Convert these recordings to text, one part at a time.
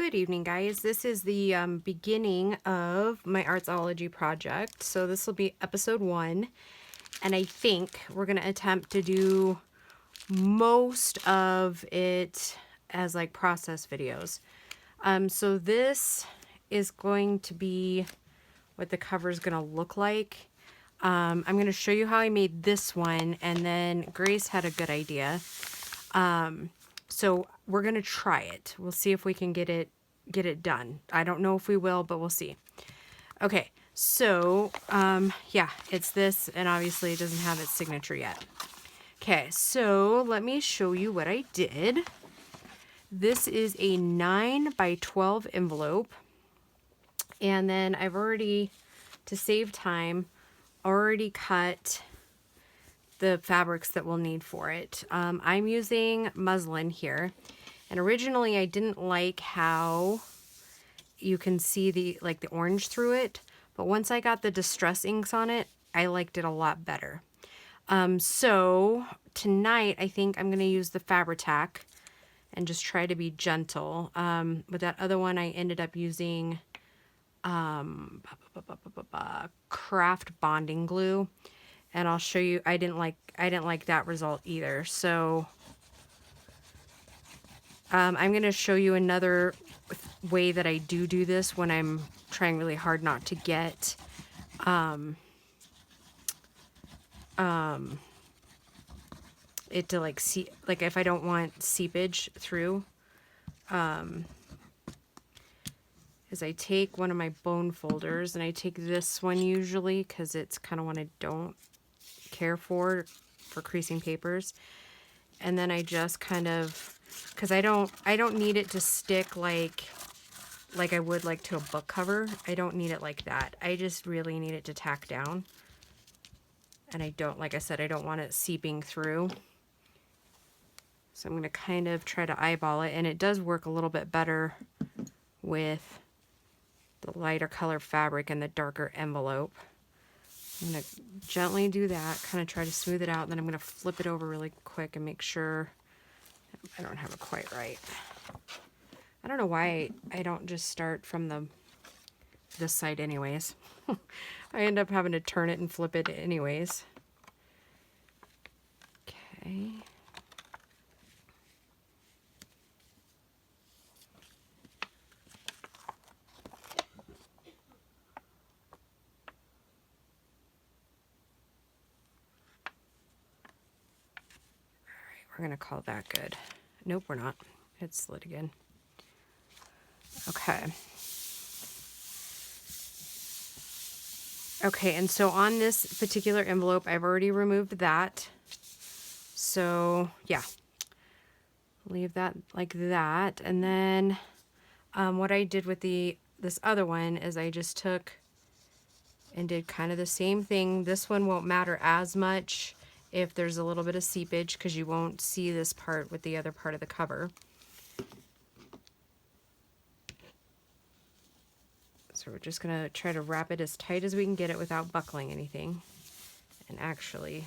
Good evening, guys. This is the beginning of my Artzology project. So this will be episode 1, and I think we're going to attempt to do most of it as like process videos. So this is going to be what the cover is going to look like. I'm going to show you how I made this one, and then Grace had a good idea. So we're going to try it. We'll see if we can get it done. I don't know if we will, but we'll see. Okay. So, yeah, it's this, and obviously it doesn't have its signature yet. Okay. So let me show you what I did. This is a 9 by 12 envelope. And then I've already, to save time, already cut the fabrics that we'll need for it. I'm using muslin here, and originally I didn't like how you can see the orange through it, but once I got the distress inks on it, I liked it a lot better. So tonight I think I'm going to use the Fabri-Tac and just try to be gentle. With that other one I ended up using craft bonding glue. And I'll show you, I didn't like that result either. So I'm going to show you another way that I do this when I'm trying really hard not to get it to like see, like if I don't want seepage through, is I take one of my bone folders, and I take this one usually because it's kind of one I don't care for creasing papers, and then I just kind of, because I don't need it to stick like I would like to a book cover. I don't need it like that. I just really need it to tack down, and I don't, like I said, I don't want it seeping through. So I'm going to kind of try to eyeball it, and it does work a little bit better with the lighter color fabric and the darker envelope. I'm going to gently do that, kind of try to smooth it out, and then I'm going to flip it over really quick and make sure I don't have it quite right. I don't know why I don't just start from this side anyways. I end up having to turn it and flip it anyways. Okay. We're going to call that good. Nope, we're not. It slid again. Okay. Okay, and so on this particular envelope, I've already removed that. So, yeah. Leave that like that. And then what I did with this other one is I just took and did kind of the same thing. This one won't matter as much if there's a little bit of seepage, because you won't see this part with the other part of the cover. So we're just going to try to wrap it as tight as we can get it without buckling anything. And actually,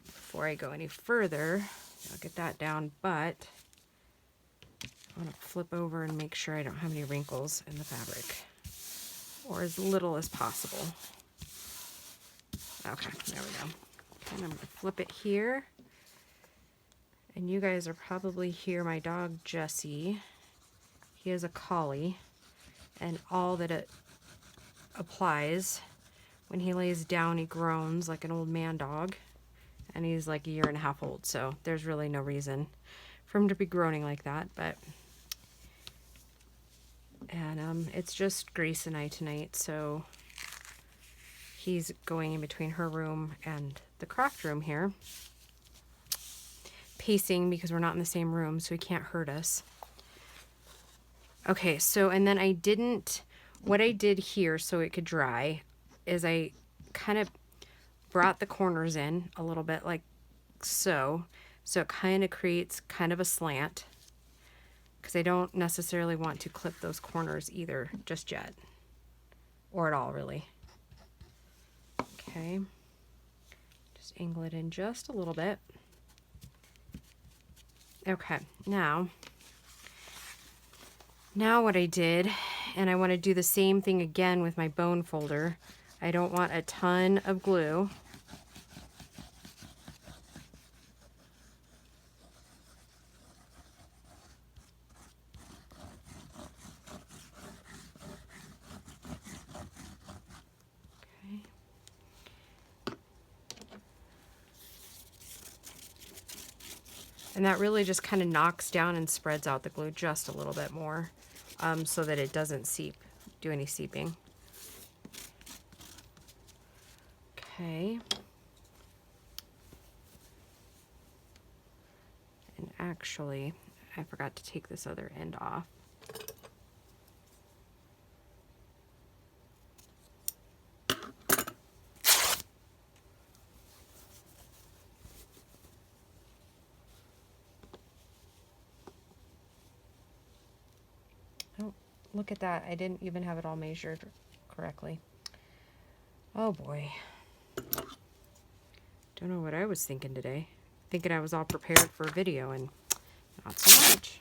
before I go any further, I'll get that down, but I want to flip over and make sure I don't have any wrinkles in the fabric, or as little as possible. Okay, there we go. And I'm going to flip it here. And you guys are probably hear my dog, Jesse. He is a collie. And all that it applies, when he lays down, he groans like an old man dog. And he's like 1.5 years old. So there's really no reason for him to be groaning like that. And it's just Grace and I tonight. So he's going in between her room and the craft room here, pacing because we're not in the same room, so he can't hurt us. Okay, so, and then what I did here so it could dry is I kind of brought the corners in a little bit like so. So it kind of creates kind of a slant, because I don't necessarily want to clip those corners either just yet, or at all really. Okay, just angle it in just a little bit. Okay, now Now what I did, and I want to do the same thing again with my bone folder. I don't want a ton of glue. Okay. And that really just kind of knocks down and spreads out the glue just a little bit more, so that it doesn't do any seeping. Okay. And actually, I forgot to take this other end off. Oh, look at that. I didn't even have it all measured correctly. Oh boy. Don't know what I was thinking today. Thinking I was all prepared for a video, and not so much.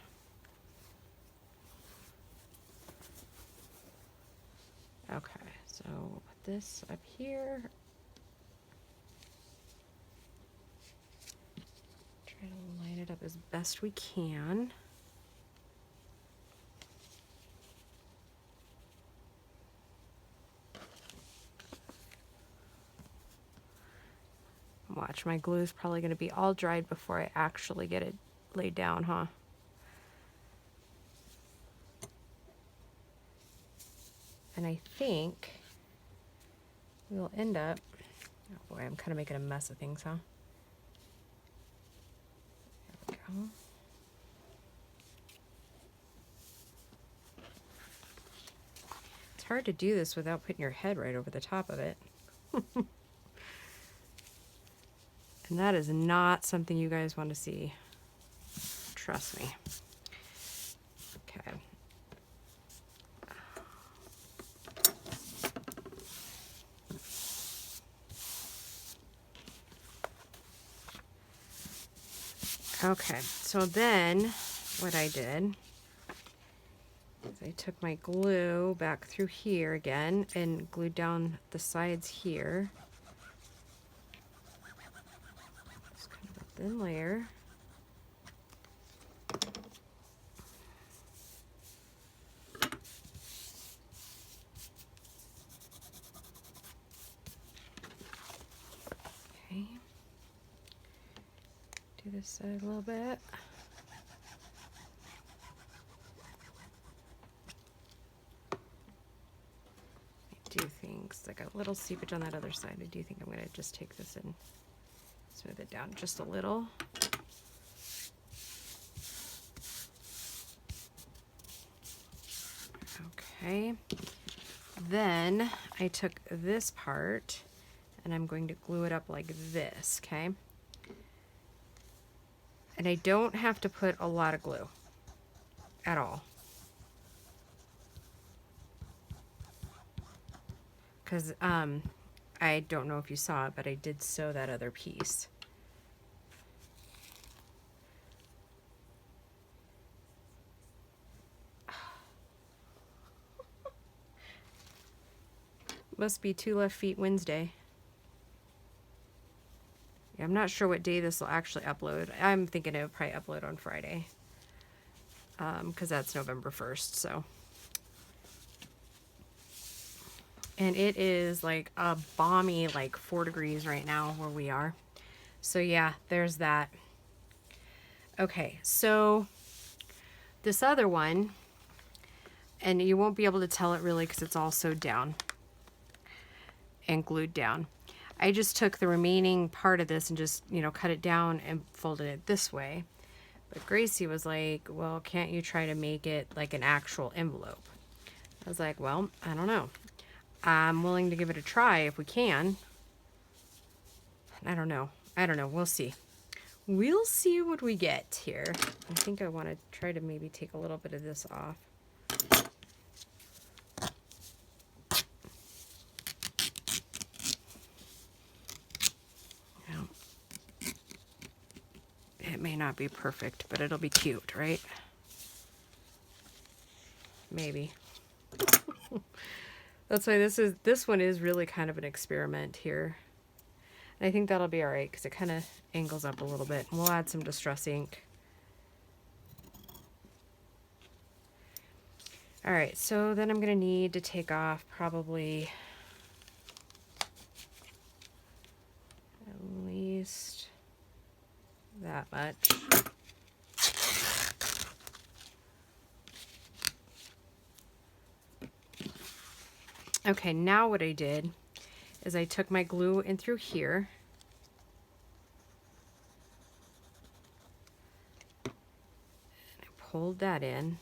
Okay, so we'll put this up here. Try to line it up as best we can. Watch, my glue is probably going to be all dried before I actually get it laid down, huh? And I think we'll end up, oh boy, I'm kind of making a mess of things, huh? There we go. It's hard to do this without putting your head right over the top of it. And that is not something you guys want to see. Trust me. Okay. Okay, so then what I did is I took my glue back through here again and glued down the sides here. Just kind of a thin layer. Okay. Do this side a little bit. I do things like a little seepage on that other side. I do think I'm going to just take this and smooth it down just a little. Okay. Then I took this part and I'm going to glue it up like this, okay? And I don't have to put a lot of glue at all, because I don't know if you saw it, but I did sew that other piece. Must be 2 Left Feet Wednesday. Yeah, I'm not sure what day this will actually upload. I'm thinking it would probably upload on Friday, because that's November 1st, so. And it is like a balmy, like 4 degrees right now where we are. So yeah, there's that. Okay, so this other one, and you won't be able to tell it really because it's all sewed down and glued down. I just took the remaining part of this and just, you know, cut it down and folded it this way. But Gracie was like, well, can't you try to make it like an actual envelope? I was like, well, I don't know. I'm willing to give it a try if we can. I don't know. We'll see. We'll see what we get here. I think I want to try to maybe take a little bit of this off. Now, it may not be perfect, but it'll be cute, right? maybe. That's why this one is really kind of an experiment here. And I think that'll be all right because it kind of angles up a little bit. We'll add some distress ink. All right, so then I'm going to need to take off probably at least that much. Okay, now what I did is I took my glue in through here. I pulled that in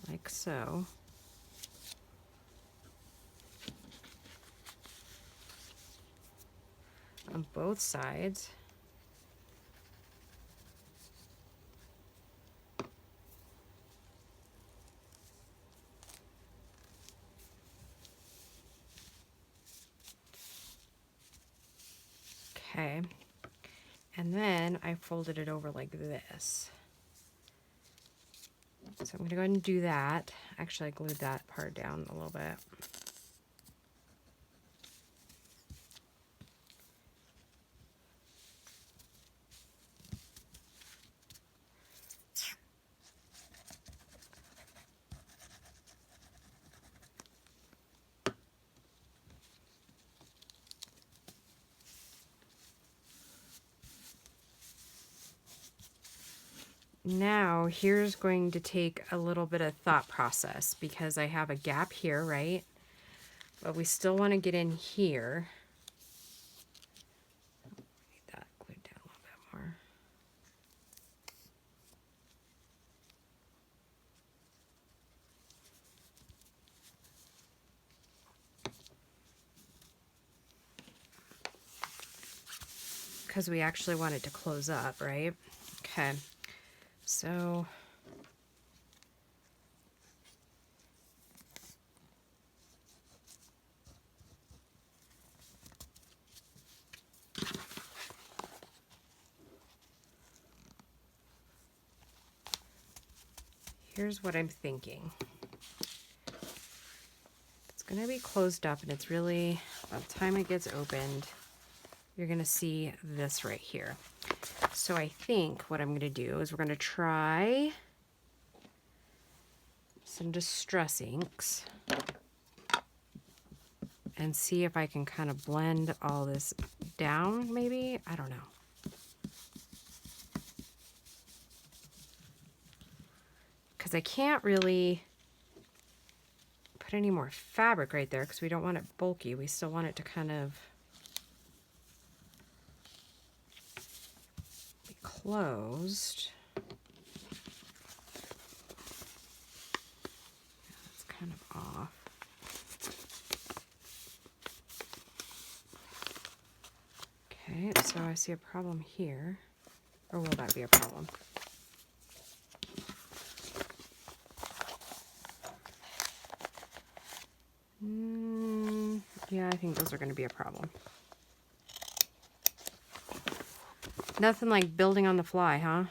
like so. On both sides. Okay, and then I folded it over like this. So I'm going to go ahead and do that. Actually, I glued that part down a little bit. Now, here's going to take a little bit of thought process because I have a gap here, right? But we still want to get in here. Need that glued down a little bit more. Because we actually want it to close up, right? Okay, so here's what I'm thinking. It's going to be closed up, and it's really, by the time it gets opened, you're going to see this right here. So I think what I'm going to do is we're going to try some distress inks and see if I can kind of blend all this down, maybe. I don't know. Because I can't really put any more fabric right there because we don't want it bulky. We still want it to kind of be closed. That's kind of off. Okay, so I see a problem here. Or will that be a problem? Yeah, I think those are going to be a problem. Nothing like building on the fly, huh?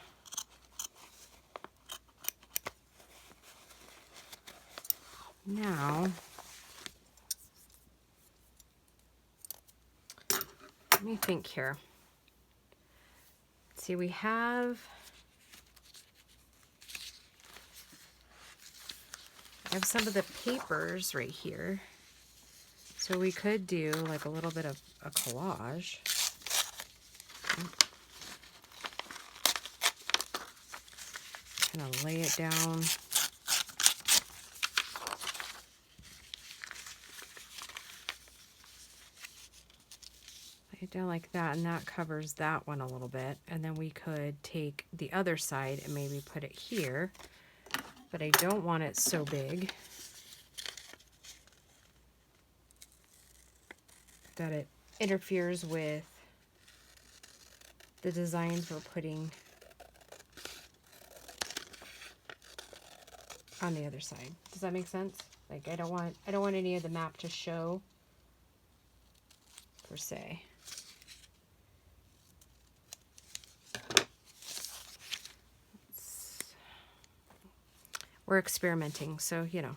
Now, let me think here. See, we have some of the papers right here. So we could do like a little bit of a collage. Kind of lay it down. Lay it down like that, and that covers that one a little bit. And then we could take the other side and maybe put it here. But I don't want it so big that it interferes with the designs we're putting on the other side. Does that make sense? Like I don't want any of the map to show per se. we're experimenting. So, you know,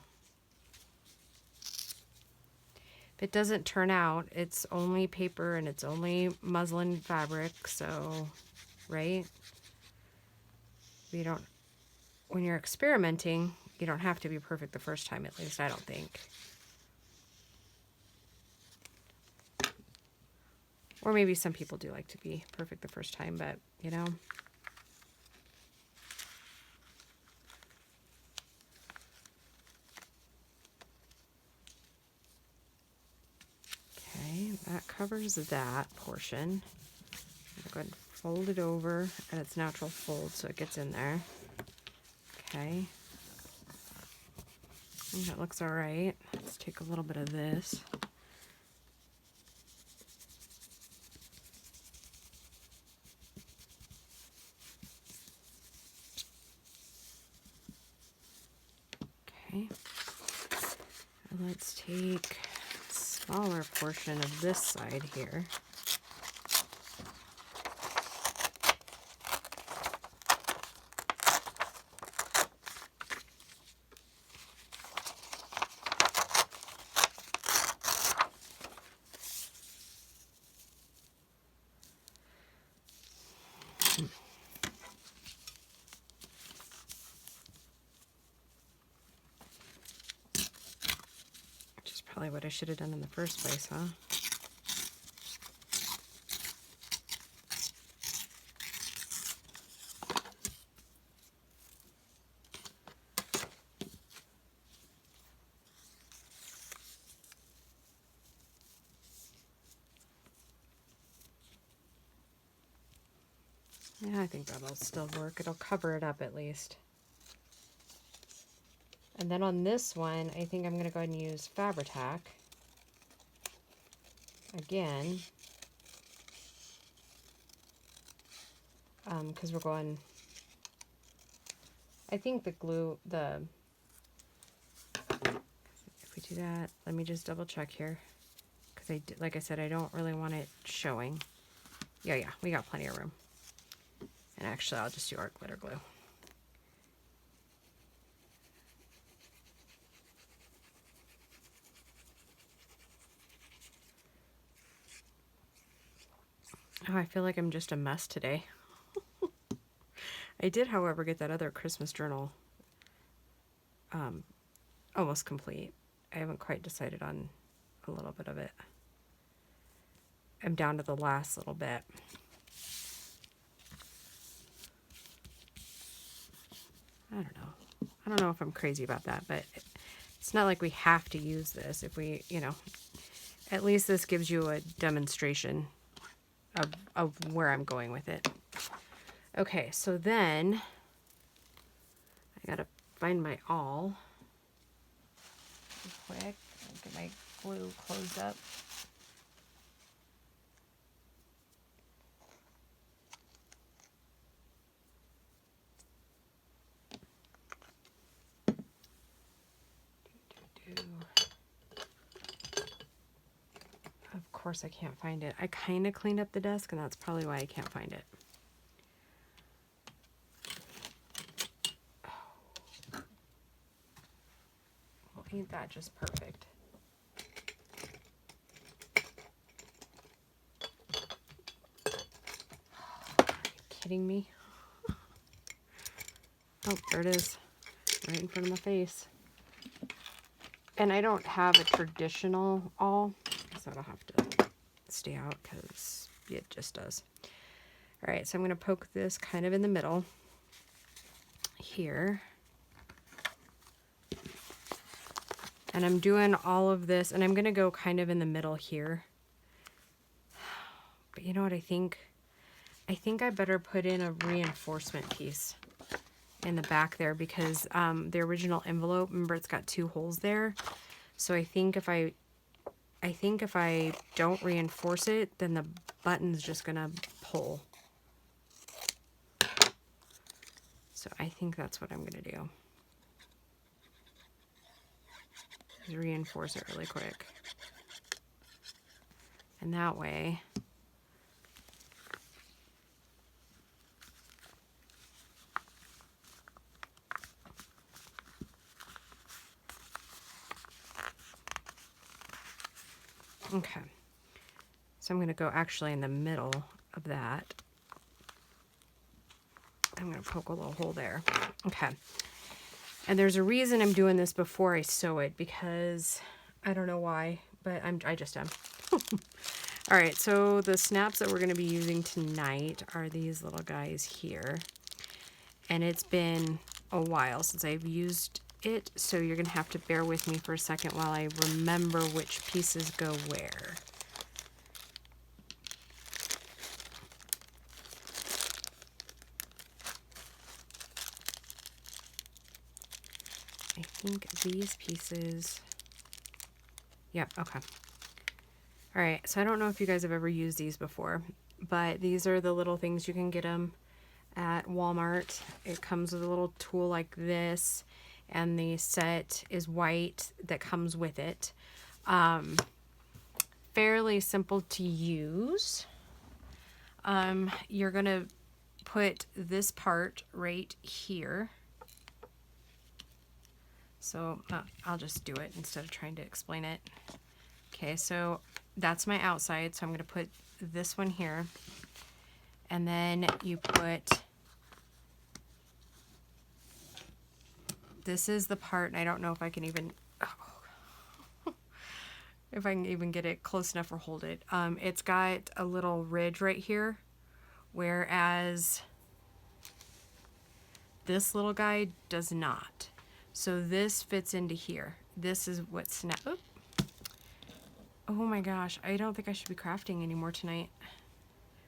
if it doesn't turn out, it's only paper and it's only muslin fabric. So, right? We don't, when you're experimenting, you don't have to be perfect the first time, at least I don't think. Or maybe some people do like to be perfect the first time, but, you know. Okay, that covers that portion. I'll go ahead and fold it over at its natural fold so it gets in there. Okay. I think that looks all right. Let's take a little bit of this. Okay. And let's take a smaller portion of this side here. Which is probably what I should have done in the first place, huh? Yeah, I think that'll still work. It'll cover it up at least. And then on this one, I think I'm going to go ahead and use Fabri-Tac. Again. Because we're going... I think the glue, if we do that, let me just double check here. Because like I said, I don't really want it showing. Yeah, we got plenty of room. And actually, I'll just do art glitter glue. Oh, I feel like I'm just a mess today. I did, however, get that other Christmas journal almost complete. I haven't quite decided on a little bit of it. I'm down to the last little bit. I don't know. I don't know if I'm crazy about that, but it's not like we have to use this. If we, you know, at least this gives you a demonstration of where I'm going with it. Okay, so then I gotta find my awl real quick. I'll get my glue closed up. Of course I can't find it. I kind of cleaned up the desk, and that's probably why I can't find it. Well, ain't that just perfect? Are you kidding me? Oh, there it is. Right in front of my face. And I don't have a traditional awl, so I'll have to stay out because it just does. All right, so I'm going to poke this kind of in the middle here. And I'm doing all of this, and I'm going to go kind of in the middle here. But you know what I think? I think I better put in a reinforcement piece in the back there because the original envelope, remember, it's got 2 holes there. So I think if I don't reinforce it, then the button's just gonna pull. So I think that's what I'm gonna do. Is reinforce it really quick. And that way Okay. So I'm going to go actually in the middle of that. I'm going to poke a little hole there. Okay. And there's a reason I'm doing this before I sew it, because I don't know why, but I just am. All right, so the snaps that we're going to be using tonight are these little guys here. And it's been a while since I've used it, so you're going to have to bear with me for a second while I remember which pieces go where. I think these pieces, yep, okay. All right, so I don't know if you guys have ever used these before, but these are the little things you can get them at Walmart. It comes with a little tool like this, and the set is white that comes with it. Fairly simple to use. You're gonna put this part right here. So I'll just do it instead of trying to explain it. Okay, so that's my outside, so I'm gonna put this one here. And then you put, this is the part, and I don't know if I can even, if I can even get it close enough or hold it. It's got a little ridge right here, whereas this little guy does not. So this fits into here. This is what snap. Oh my gosh, I don't think I should be crafting anymore tonight.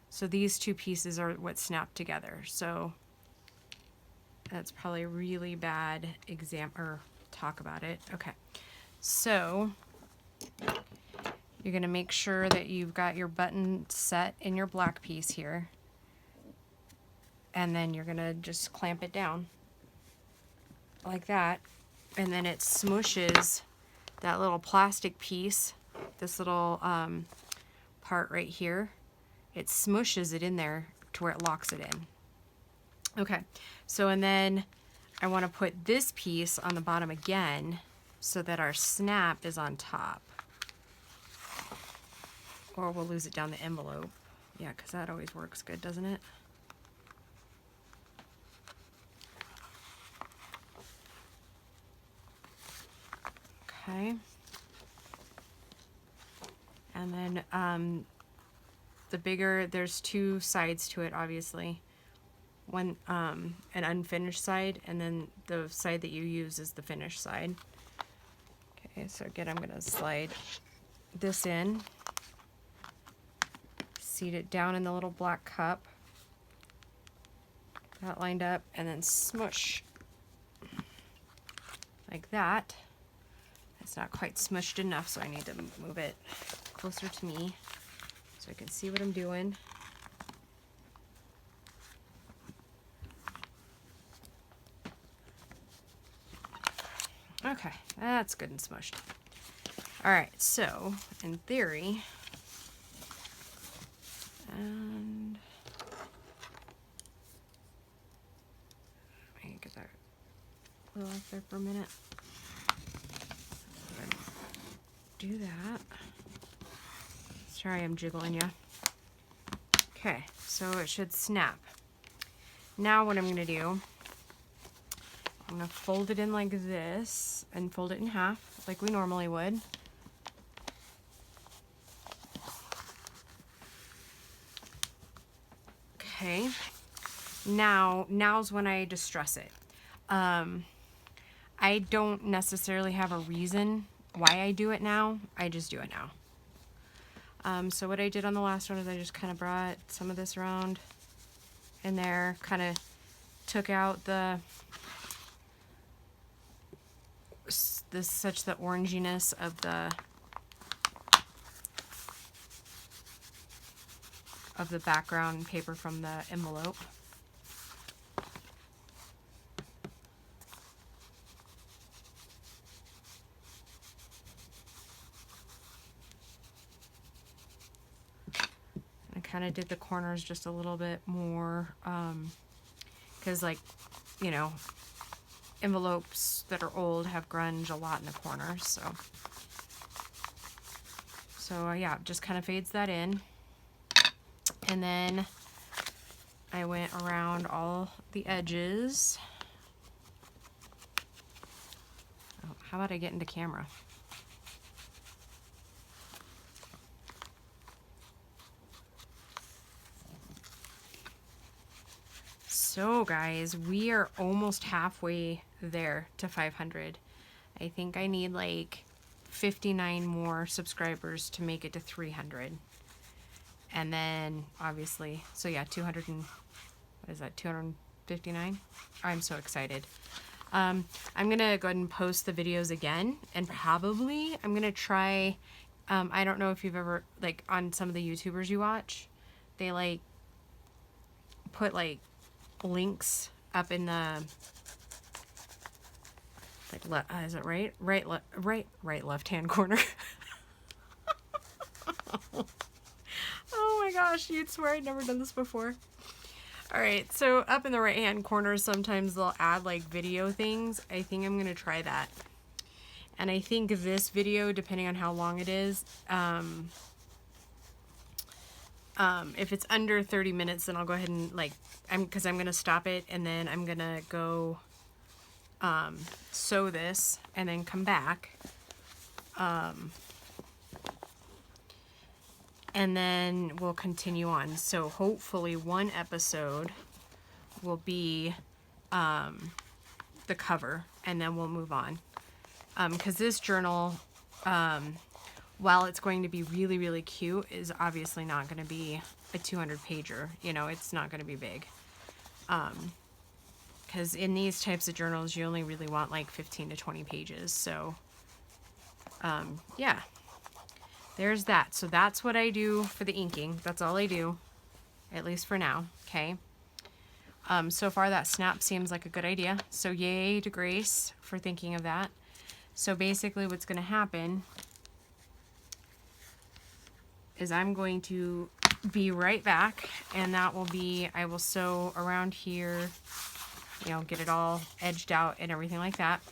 So these two pieces are what snap together. So that's probably a really bad talk about it. Okay, so you're gonna make sure that you've got your button set in your black piece here, and then you're gonna just clamp it down like that, and then it smooshes that little plastic piece, this little part right here. It smooshes it in there to where it locks it in. Okay, so and then I want to put this piece on the bottom again so that our snap is on top. Or we'll lose it down the envelope. Yeah, because that always works good, doesn't it? Okay. And then the bigger, there's two sides to it, obviously. One, an unfinished side, and then the side that you use is the finished side. Okay, so again, I'm gonna slide this in, seat it down in the little black cup, that lined up, and then smush like that. It's not quite smushed enough, so I need to move it closer to me so I can see what I'm doing. Okay, that's good and smushed. All right, so in theory, and let me get that a little off there for a minute. Do that. Sorry, I'm jiggling you. Okay, so it should snap. Now what I'm gonna do, I'm gonna fold it in like this and fold it in half like we normally would. Okay, now's when I distress it. I don't necessarily have a reason why I do it now. I just do it now. So what I did on the last one is I just kind of brought some of this around in there, kind of took out the oranginess of the background paper from the envelope. I kind of did the corners just a little bit more, because, like, you know, envelopes that are old have grunge a lot in the corners, so So yeah, just kind of fades that in. And then I went around all the edges. Oh, how about I get into camera? So guys, we are almost halfway there to 500. I think I need like 59 more subscribers to make it to 300. And then obviously, so yeah, 200 and, what is that, 259? I'm so excited. I'm gonna go ahead and post the videos again, and probably I'm gonna try, I don't know if you've ever, like on some of the YouTubers you watch, they like put like links up in the, like, is it right left hand corner? Oh my gosh, you'd swear I'd never done this before. All right, so up in the right hand corner, sometimes they'll add like video things. I think I'm gonna try that. And I think this video, depending on how long it is, if it's under 30 minutes, then I'll go ahead and like, because I'm gonna stop it, and then I'm gonna go sew this and then come back. And then we'll continue on. So hopefully one episode will be the cover, and then we'll move on. Because this journal, while it's going to be really, really cute, is obviously not going to be a 200 pager. You know, it's not going to be big. Because in these types of journals, you only really want like 15 to 20 pages. So, yeah. There's that. So that's what I do for the inking. That's all I do, at least for now. Okay. So far that snap seems like a good idea. So yay to Grace for thinking of that. So basically what's going to happen is I'm going to be right back, and that will be, I will sew around here, you know, get it all edged out and everything like that.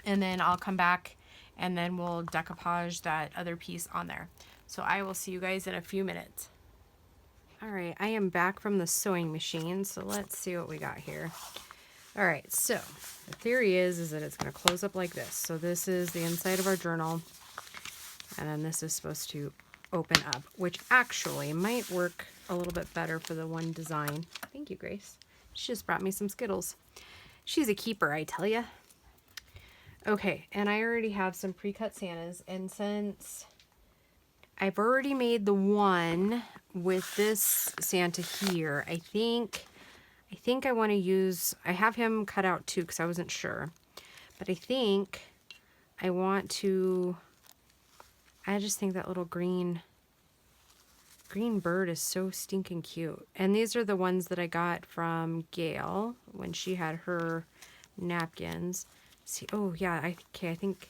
And then I'll come back, and then we'll decoupage that other piece on there. So I will see you guys in a few minutes. All right, I am back from the sewing machine, so let's see what we got here. All right, so the theory is that it's gonna close up like this. So this is the inside of our journal, and then this is supposed to open up, which actually might work a little bit better for the one design. Thank you, Grace. She just brought me some Skittles. She's a keeper, I tell ya. Okay, and I already have some pre-cut Santas, and since I've already made the one with this Santa here, I think I want to use, I have him cut out too because I wasn't sure, but I think I want to, I just think that little green bird is so stinking cute. And these are the ones that I got from Gail when she had her napkins. See, oh yeah, I think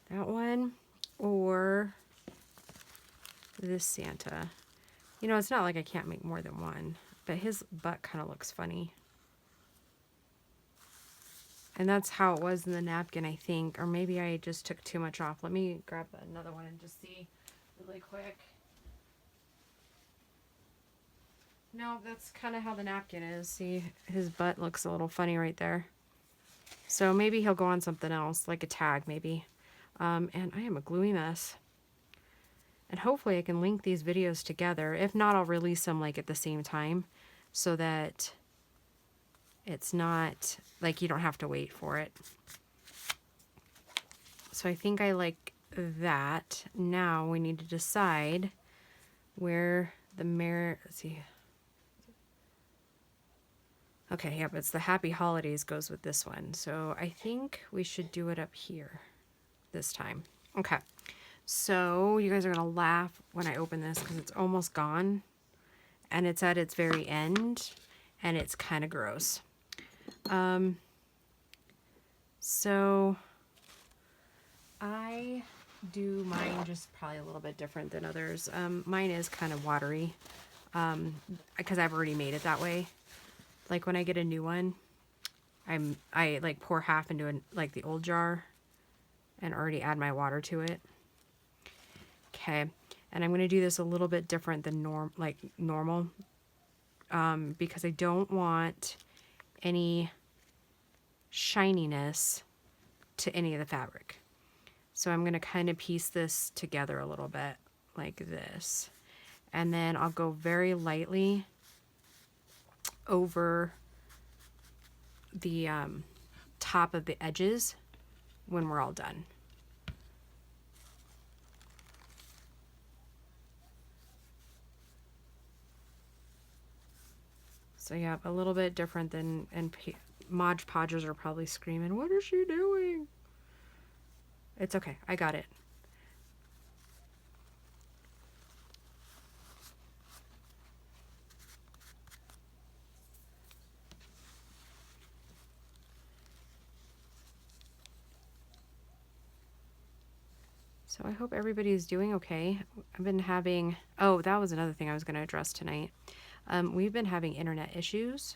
that one or this Santa. You know, it's not like I can't make more than one, but his butt kind of looks funny. And that's how it was in the napkin, I think. Or maybe I just took too much off. Let me grab another one and just see really quick. No, that's kind of how the napkin is. See, his butt looks a little funny right there. So maybe he'll go on something else, like a tag maybe. And I am a gluey mess. And hopefully I can link these videos together. If not, I'll release them like at the same time so that it's not like you don't have to wait for it. So I think I like that. Now we need to decide where the mirror, let's see. Okay, yep, it's the Happy Holidays goes with this one. So I think we should do it up here this time. Okay, so you guys are gonna laugh when I open this because it's almost gone and it's at its very end and it's kind of gross. So I do mine just probably a little bit different than others. Mine is kind of watery because I've already made it that way. Like when I get a new one, I like pour half into like the old jar and already add my water to it. Okay, and I'm going to do this a little bit different than normal, because I don't want any shininess to any of the fabric. So I'm going to kind of piece this together a little bit like this. And then I'll go very lightly over the top of the edges when we're all done. So yeah, a little bit different than, and Mod Podgers are probably screaming, "What is she doing?" It's okay, I got it. So I hope everybody's doing okay. I've been having, oh, that was another thing I was going to address tonight. We've been having internet issues,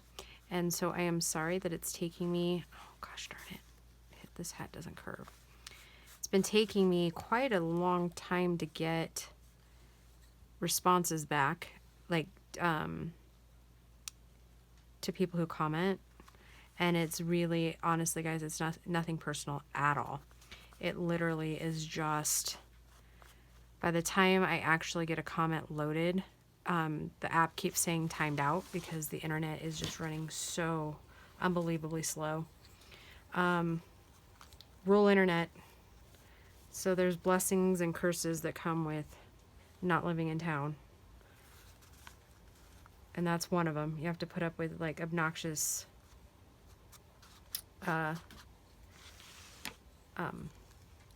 and so I am sorry that it's taking me, oh gosh darn it, this hat doesn't curve. It's been taking me quite a long time to get responses back, like to people who comment, and it's really, honestly guys, it's nothing personal at all. It literally is just, by the time I actually get a comment loaded, the app keeps saying timed out because the internet is just running so unbelievably slow. Rural internet. So there's blessings and curses that come with not living in town. And that's one of them. You have to put up with like obnoxious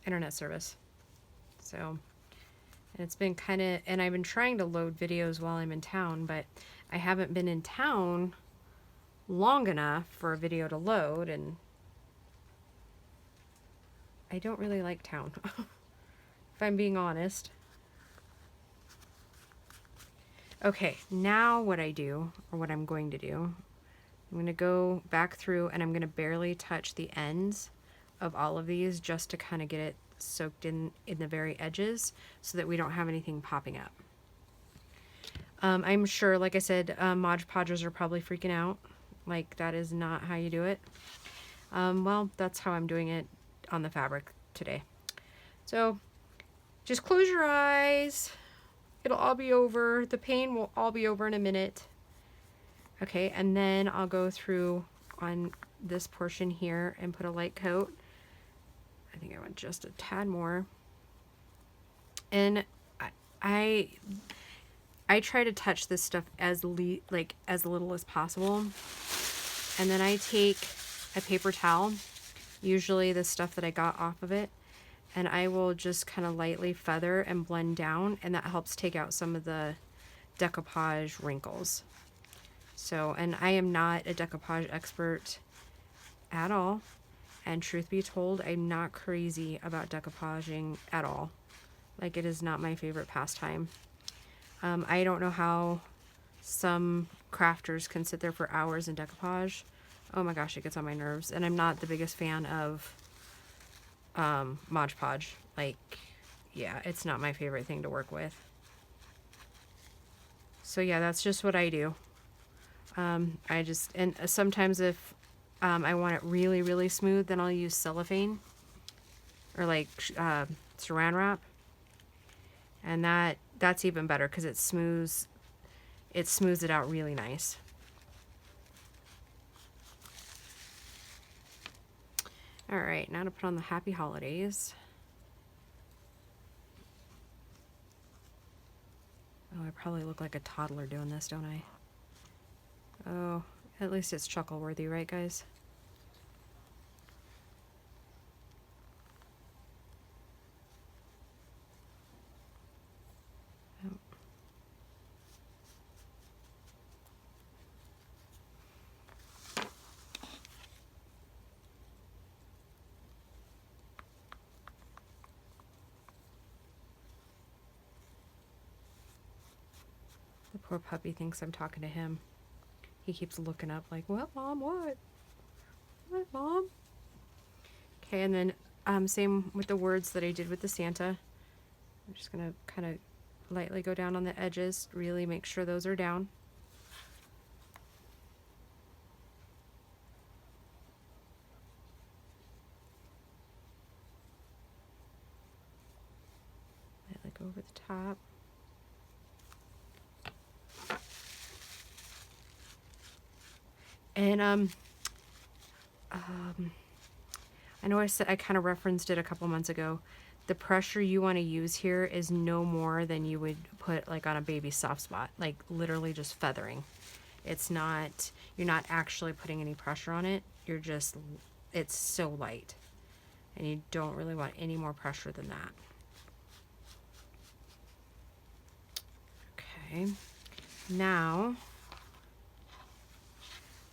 internet service. So, and it's been kind of, and I've been trying to load videos while I'm in town, but I haven't been in town long enough for a video to load, and I don't really like town, if I'm being honest. Okay, now what I do, or what I'm going to do, I'm going to go back through and I'm going to barely touch the ends of all of these just to kind of get it soaked in the very edges so that we don't have anything popping up. I'm sure, like I said, Mod Podgers are probably freaking out. Like, that is not how you do it. Well, that's how I'm doing it on the fabric today. So, just close your eyes. It'll all be over. The pain will all be over in a minute. Okay, and then I'll go through on this portion here and put a light coat. I think I want just a tad more. And I try to touch this stuff as little as possible. And then I take a paper towel, usually the stuff that I got off of it, and I will just kind of lightly feather and blend down, and that helps take out some of the decoupage wrinkles. So, and I am not a decoupage expert at all, and truth be told, I'm not crazy about decoupaging at all. Like, it is not my favorite pastime. I don't know how some crafters can sit there for hours in decoupage. Oh my gosh, it gets on my nerves. And I'm not the biggest fan of Mod Podge. Like, yeah, it's not my favorite thing to work with. So yeah, that's just what I do. I just, and sometimes if I want it really, really smooth, then I'll use cellophane or like saran wrap. And that's even better because it smooths it out really nice. All right, now to put on the Happy Holidays. Oh, I probably look like a toddler doing this, don't I? Oh, at least it's chuckle worthy, right guys? Oh. The poor puppy thinks I'm talking to him. He keeps looking up like, what, Mom, what? What, Mom? Okay, and then same with the words that I did with the Santa. I'm just going to kind of lightly go down on the edges, really make sure those are down. Lightly go over the top. And I know I kind of referenced it a couple months ago. The pressure you want to use here is no more than you would put like on a baby soft spot, like literally just feathering. It's not, you're not actually putting any pressure on it. You're just, it's so light. And you don't really want any more pressure than that. Okay, now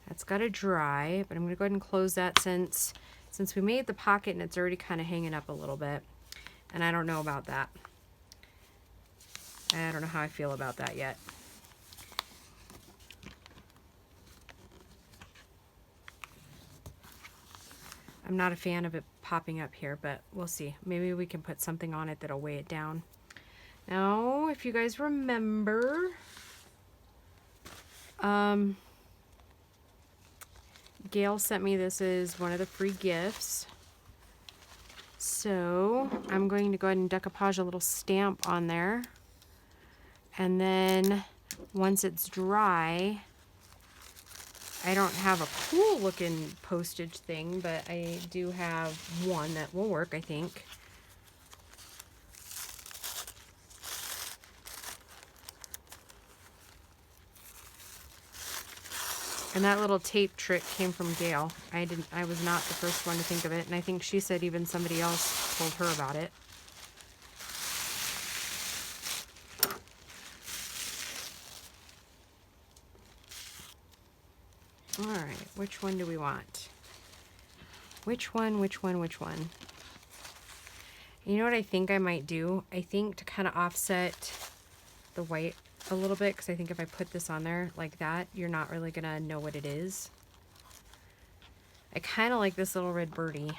that's got to dry, but I'm going to go ahead and close that since we made the pocket and it's already kind of hanging up a little bit. And I don't know about that. I don't know how I feel about that yet. I'm not a fan of it popping up here, but we'll see. Maybe we can put something on it that'll weigh it down. Now, if you guys remember, Gail sent me this as one of the free gifts. So I'm going to go ahead and decoupage a little stamp on there. And then once it's dry, I don't have a cool looking postage thing, but I do have one that will work, I think. And that little tape trick came from Gail. I was not the first one to think of it, and I think she said even somebody else told her about it. All right, which one do we want? Which one? You know what I think I might do? I think to kind of offset the white a little bit, because I think if I put this on there like that, you're not really gonna know what it is. I kind of like this little red birdie,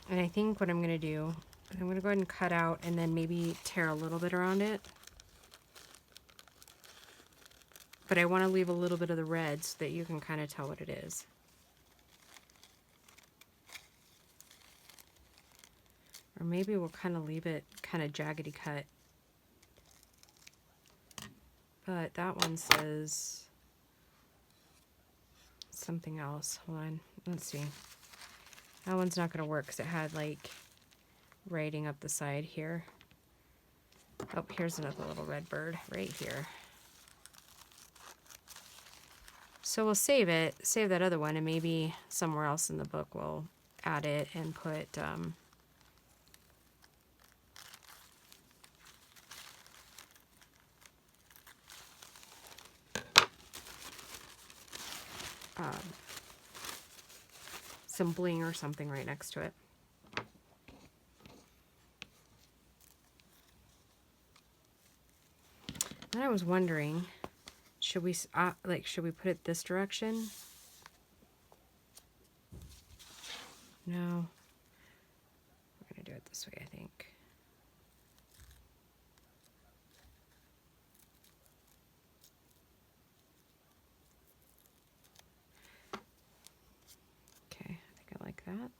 and I think what I'm gonna do is I'm gonna go ahead and cut out and then maybe tear a little bit around it. But I want to leave a little bit of the red so that you can kind of tell what it is. Or maybe we'll kind of leave it kind of jaggedy cut. But that one says something else. Hold on, let's see. That one's not going to work because it had like writing up the side here. Oh, here's another little red bird right here. So we'll save it, save that other one, and maybe somewhere else in the book we'll add it and put some bling or something right next to it. Then I was wondering, should we should we put it this direction? No. We're gonna do it this way, I think. Okay, I think I like that.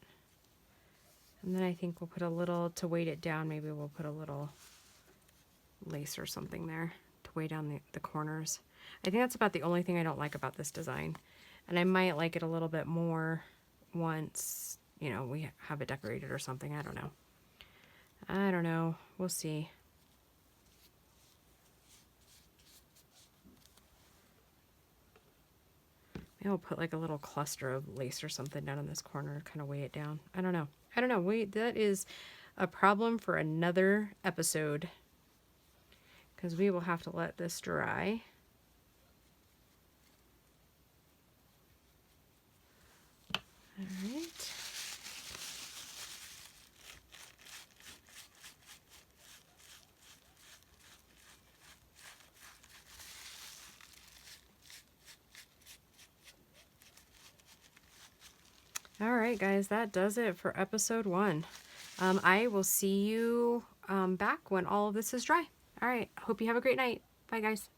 And then I think we'll put a little, to weight it down, maybe we'll put a little lace or something there to weigh down the corners. I think that's about the only thing I don't like about this design. And I might like it a little bit more once, you know, we have it decorated or something. I don't know. I don't know. We'll see. Maybe I'll put like a little cluster of lace or something down in this corner, kind of weigh it down. I don't know. I don't know. Wait, that is a problem for another episode, because we will have to let this dry. All right. All right, guys, that does it for episode 1. I will see you back when all of this is dry. All right. Hope you have a great night. Bye, guys.